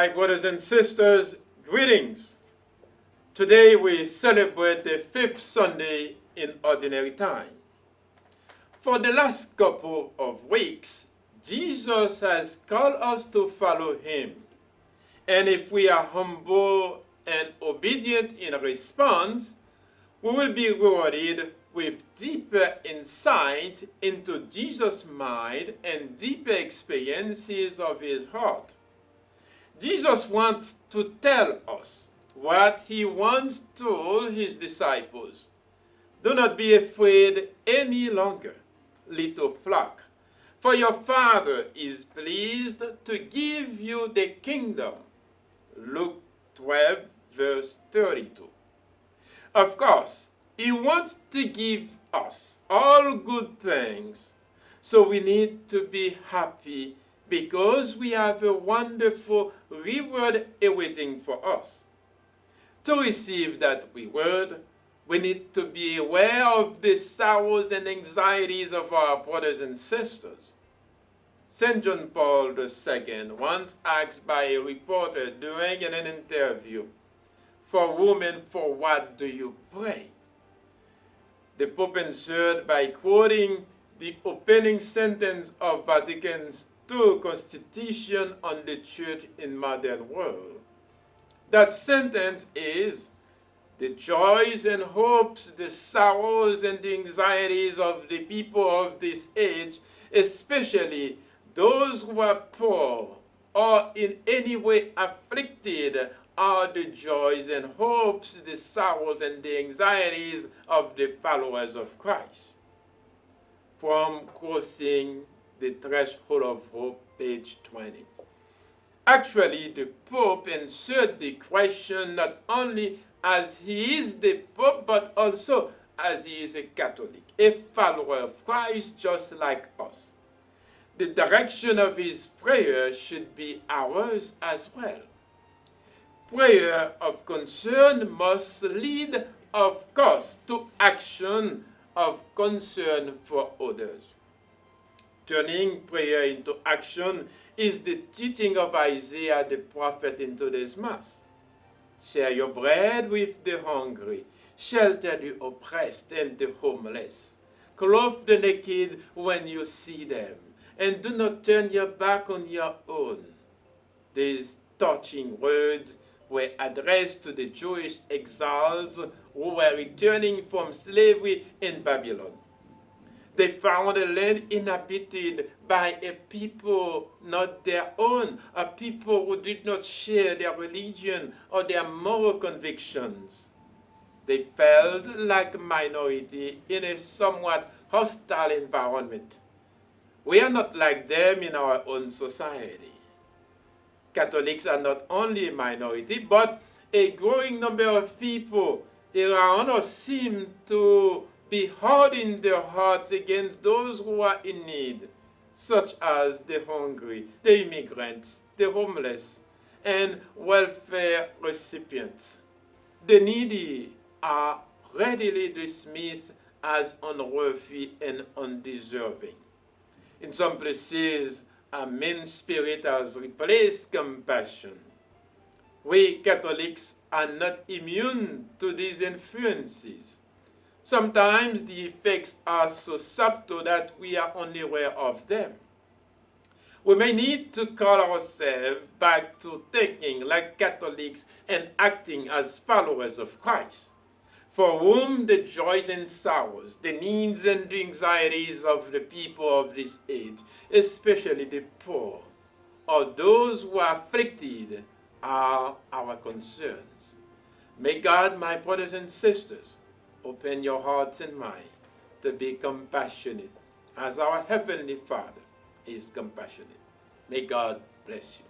My brothers and sisters, greetings. Today we celebrate the fifth Sunday in Ordinary Time. For the last couple of weeks, Jesus has called us to follow him. And if we are humble and obedient in response, we will be rewarded with deeper insight into Jesus' mind and deeper experiences of his heart. Jesus wants to tell us what he once told his disciples. Do not be afraid any longer, little flock, for your Father is pleased to give you the kingdom. Luke 12, verse 32. Of course, he wants to give us all good things, so we need to be happy because we have a wonderful reward awaiting for us. To receive that reward, we need to be aware of the sorrows and anxieties of our brothers and sisters. St. John Paul II once asked by a reporter during an interview, "For whom and for what do you pray?" The Pope answered by quoting the opening sentence of Vatican's II Constitution on the Church in Modern World. That sentence is, "The joys and hopes, the sorrows and the anxieties of the people of this age, especially those who are poor or in any way afflicted, are the joys and hopes, the sorrows and the anxieties of the followers of Christ." From Crossing the Threshold of Hope, page 20. Actually, the Pope answered the question not only as he is the Pope, but also as he is a Catholic, a follower of Christ just like us. The direction of his prayer should be ours as well. Prayer of concern must lead, of course, to action of concern for others. Turning prayer into action is the teaching of Isaiah the prophet in today's Mass. Share your bread with the hungry, shelter the oppressed and the homeless, clothe the naked when you see them, and do not turn your back on your own. These touching words were addressed to the Jewish exiles who were returning from slavery in Babylon. They found a land inhabited by a people not their own, a people who did not share their religion or their moral convictions. They felt like a minority in a somewhat hostile environment. We are not like them in our own society. Catholics are not only a minority, but a growing number of people around us seem to be hardening their hearts against those who are in need, such as the hungry, the immigrants, the homeless, and welfare recipients. The needy are readily dismissed as unworthy and undeserving. In some places, a mean spirit has replaced compassion. We Catholics are not immune to these influences. Sometimes the effects are so subtle that we are only aware of them. We may need to call ourselves back to thinking like Catholics and acting as followers of Christ, for whom the joys and sorrows, the needs and the anxieties of the people of this age, especially the poor, or those who are afflicted, are our concerns. May God, my brothers and sisters, open your hearts and minds to be compassionate as our Heavenly Father is compassionate. May God bless you.